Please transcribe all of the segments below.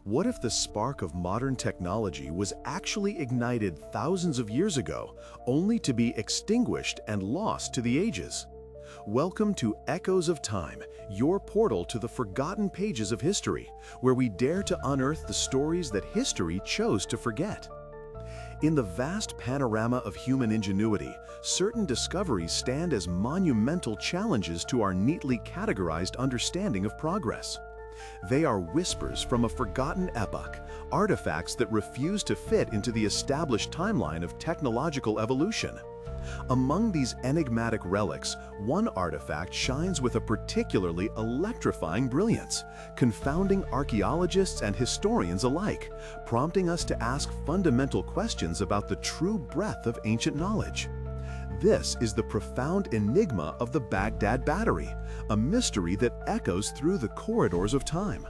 What if the spark of modern technology was actually ignited thousands of years ago, only to be extinguished and lost to the ages? Welcome to Echoes of Time, your portal to the forgotten pages of history, where we dare to unearth the stories that history chose to forget. In the vast panorama of human ingenuity, certain discoveries stand as monumental challenges to our neatly categorized understanding of progress. They are whispers from a forgotten epoch, artifacts that refuse to fit into the established timeline of technological evolution. Among these enigmatic relics, one artifact shines with a particularly electrifying brilliance, confounding archaeologists and historians alike, prompting us to ask fundamental questions about the true breadth of ancient knowledge. This is the profound enigma of the Baghdad Battery, a mystery that echoes through the corridors of time.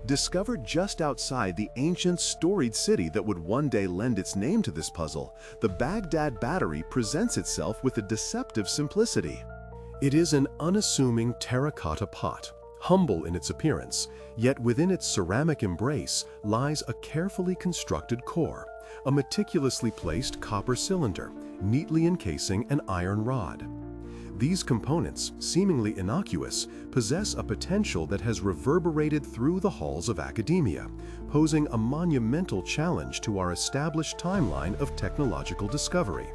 Discovered just outside the ancient storied city that would one day lend its name to this puzzle, the Baghdad Battery presents itself with a deceptive simplicity. It is an unassuming terracotta pot, humble in its appearance, yet within its ceramic embrace lies a carefully constructed core, a meticulously placed copper cylinder, neatly encasing an iron rod. These components, seemingly innocuous, possess a potential that has reverberated through the halls of academia, posing a monumental challenge to our established timeline of technological discovery.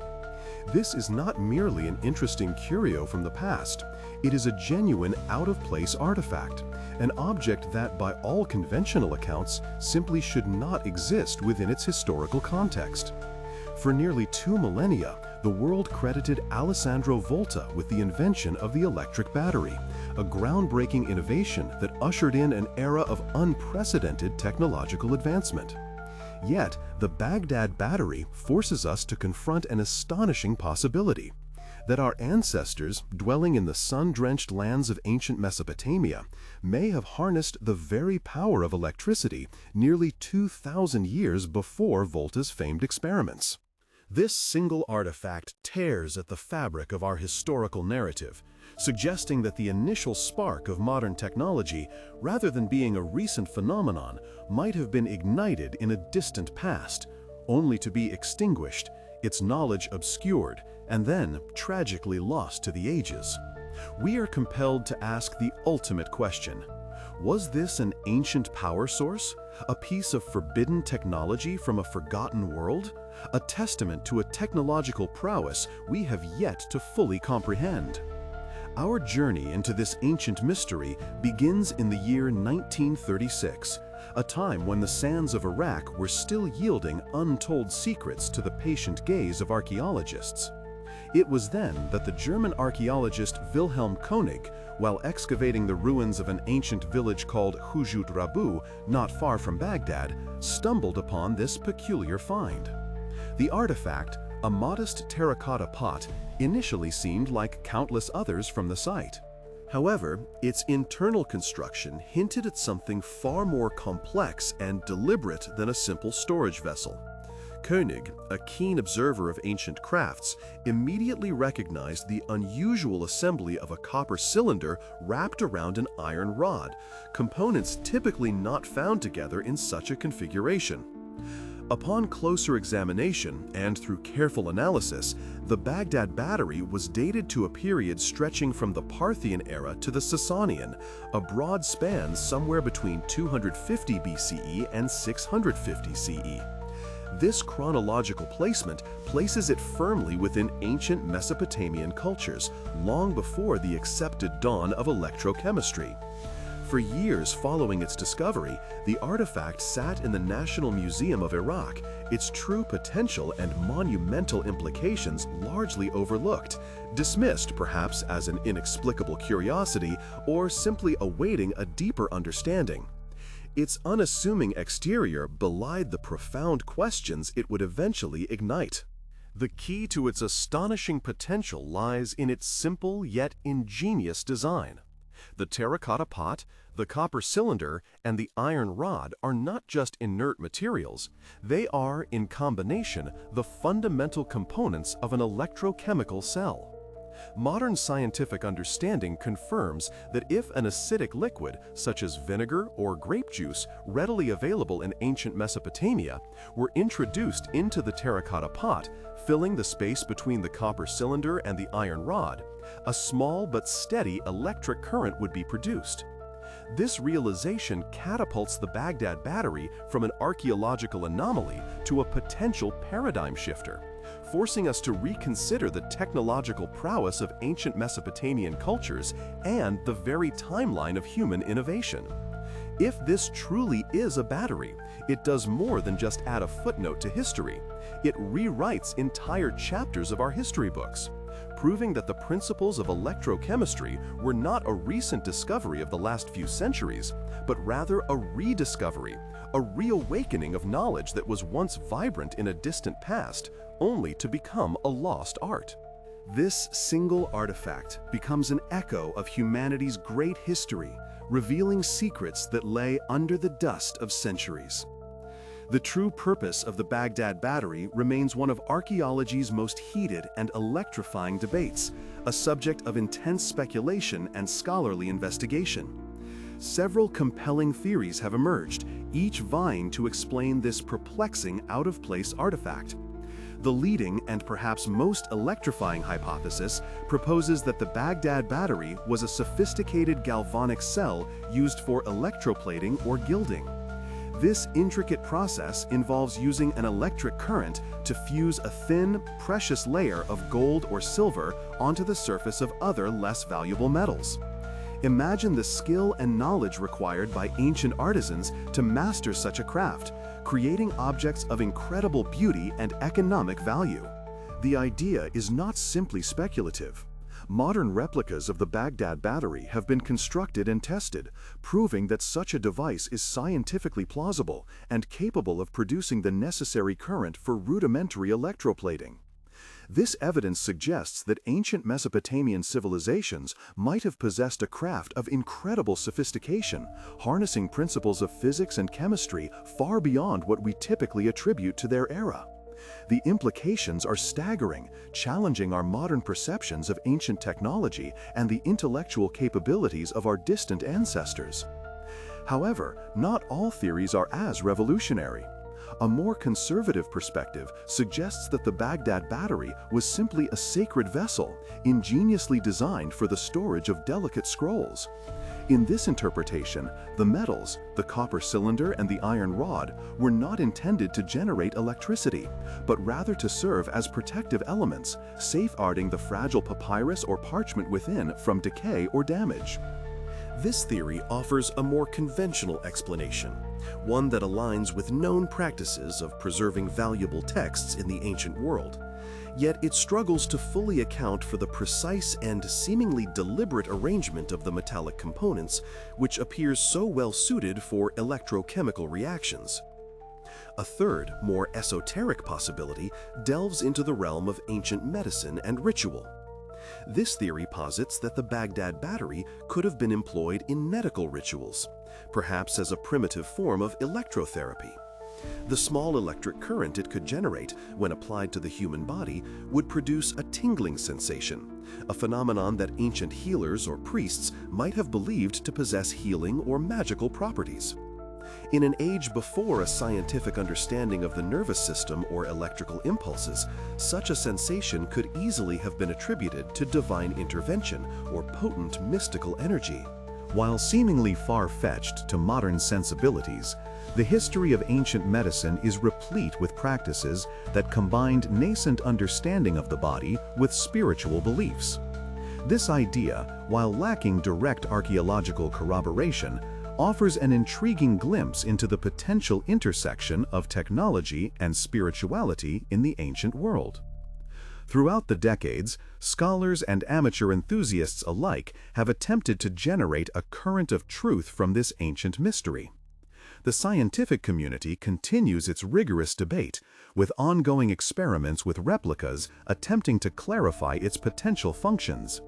This is not merely an interesting curio from the past. It is a genuine out-of-place artifact, an object that, by all conventional accounts, simply should not exist within its historical context. For nearly 2 millennia, the world credited Alessandro Volta with the invention of the electric battery, a groundbreaking innovation that ushered in an era of unprecedented technological advancement. Yet, the Baghdad Battery forces us to confront an astonishing possibility: that our ancestors, dwelling in the sun-drenched lands of ancient Mesopotamia, may have harnessed the very power of electricity nearly 2,000 years before Volta's famed experiments. This single artifact tears at the fabric of our historical narrative, suggesting that the initial spark of modern technology, rather than being a recent phenomenon, might have been ignited in a distant past, only to be extinguished, its knowledge obscured, and then tragically lost to the ages. We are compelled to ask the ultimate question: was this an ancient power source? A piece of forbidden technology from a forgotten world? A testament to a technological prowess we have yet to fully comprehend. Our journey into this ancient mystery begins in the year 1936, a time when the sands of Iraq were still yielding untold secrets to the patient gaze of archaeologists. It was then that the German archaeologist Wilhelm König, while excavating the ruins of an ancient village called Hujut Rabu, not far from Baghdad, stumbled upon this peculiar find. The artifact, a modest terracotta pot, initially seemed like countless others from the site. However, its internal construction hinted at something far more complex and deliberate than a simple storage vessel. König, a keen observer of ancient crafts, immediately recognized the unusual assembly of a copper cylinder wrapped around an iron rod, components typically not found together in such a configuration. Upon closer examination and through careful analysis, the Baghdad Battery was dated to a period stretching from the Parthian era to the Sassanian, a broad span somewhere between 250 BCE and 650 CE. This chronological placement places it firmly within ancient Mesopotamian cultures, long before the accepted dawn of electrochemistry. For years following its discovery, the artifact sat in the National Museum of Iraq, its true potential and monumental implications largely overlooked, dismissed perhaps as an inexplicable curiosity or simply awaiting a deeper understanding. Its unassuming exterior belied the profound questions it would eventually ignite. The key to its astonishing potential lies in its simple yet ingenious design. The terracotta pot, the copper cylinder, and the iron rod are not just inert materials. They are, in combination, the fundamental components of an electrochemical cell. Modern scientific understanding confirms that if an acidic liquid, such as vinegar or grape juice, readily available in ancient Mesopotamia, were introduced into the terracotta pot, filling the space between the copper cylinder and the iron rod, a small but steady electric current would be produced. This realization catapults the Baghdad Battery from an archaeological anomaly to a potential paradigm shifter, forcing us to reconsider the technological prowess of ancient Mesopotamian cultures and the very timeline of human innovation. If this truly is a battery, it does more than just add a footnote to history. It rewrites entire chapters of our history books, proving that the principles of electrochemistry were not a recent discovery of the last few centuries, but rather a rediscovery, a reawakening of knowledge that was once vibrant in a distant past, only to become a lost art. This single artifact becomes an echo of humanity's great history, revealing secrets that lay under the dust of centuries. The true purpose of the Baghdad Battery remains one of archaeology's most heated and electrifying debates, a subject of intense speculation and scholarly investigation. Several compelling theories have emerged, each vying to explain this perplexing out-of-place artifact. The leading and perhaps most electrifying hypothesis proposes that the Baghdad Battery was a sophisticated galvanic cell used for electroplating or gilding. This intricate process involves using an electric current to fuse a thin, precious layer of gold or silver onto the surface of other less valuable metals. Imagine the skill and knowledge required by ancient artisans to master such a craft, creating objects of incredible beauty and economic value. The idea is not simply speculative. Modern replicas of the Baghdad Battery have been constructed and tested, proving that such a device is scientifically plausible and capable of producing the necessary current for rudimentary electroplating. This evidence suggests that ancient Mesopotamian civilizations might have possessed a craft of incredible sophistication, harnessing principles of physics and chemistry far beyond what we typically attribute to their era. The implications are staggering, challenging our modern perceptions of ancient technology and the intellectual capabilities of our distant ancestors. However, not all theories are as revolutionary. A more conservative perspective suggests that the Baghdad Battery was simply a sacred vessel, ingeniously designed for the storage of delicate scrolls. In this interpretation, the metals, the copper cylinder and the iron rod, were not intended to generate electricity, but rather to serve as protective elements, safeguarding the fragile papyrus or parchment within from decay or damage. This theory offers a more conventional explanation, one that aligns with known practices of preserving valuable texts in the ancient world. Yet it struggles to fully account for the precise and seemingly deliberate arrangement of the metallic components, which appears so well suited for electrochemical reactions. A third, more esoteric possibility delves into the realm of ancient medicine and ritual. This theory posits that the Baghdad Battery could have been employed in medical rituals, perhaps as a primitive form of electrotherapy. The small electric current it could generate, when applied to the human body, would produce a tingling sensation, a phenomenon that ancient healers or priests might have believed to possess healing or magical properties. In an age before a scientific understanding of the nervous system or electrical impulses, such a sensation could easily have been attributed to divine intervention or potent mystical energy. While seemingly far-fetched to modern sensibilities, the history of ancient medicine is replete with practices that combined nascent understanding of the body with spiritual beliefs. This idea, while lacking direct archaeological corroboration, offers an intriguing glimpse into the potential intersection of technology and spirituality in the ancient world. Throughout the decades, scholars and amateur enthusiasts alike have attempted to generate a current of truth from this ancient mystery. The scientific community continues its rigorous debate, with ongoing experiments with replicas attempting to clarify its potential functions.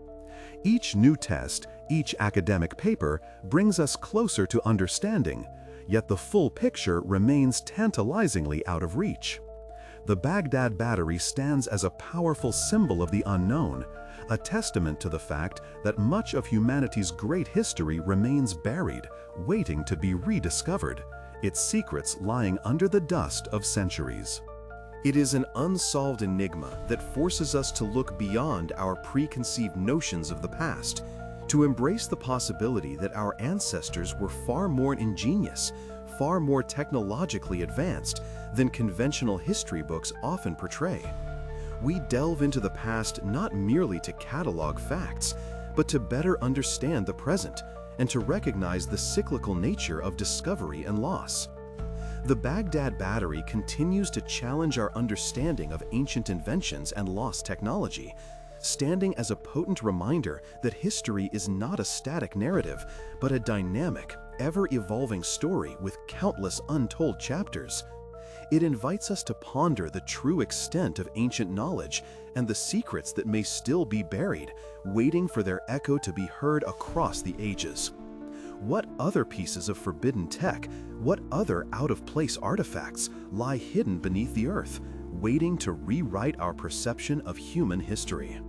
Each new test, each academic paper brings us closer to understanding, yet the full picture remains tantalizingly out of reach. The Baghdad Battery stands as a powerful symbol of the unknown, a testament to the fact that much of humanity's great history remains buried, waiting to be rediscovered, its secrets lying under the dust of centuries. It is an unsolved enigma that forces us to look beyond our preconceived notions of the past, to embrace the possibility that our ancestors were far more ingenious, far more technologically advanced than conventional history books often portray. We delve into the past not merely to catalog facts, but to better understand the present and to recognize the cyclical nature of discovery and loss. The Baghdad Battery continues to challenge our understanding of ancient inventions and lost technology, standing as a potent reminder that history is not a static narrative, but a dynamic, ever-evolving story with countless untold chapters. It invites us to ponder the true extent of ancient knowledge and the secrets that may still be buried, waiting for their echo to be heard across the ages. What other pieces of forbidden tech, what other out-of-place artifacts lie hidden beneath the earth, waiting to rewrite our perception of human history?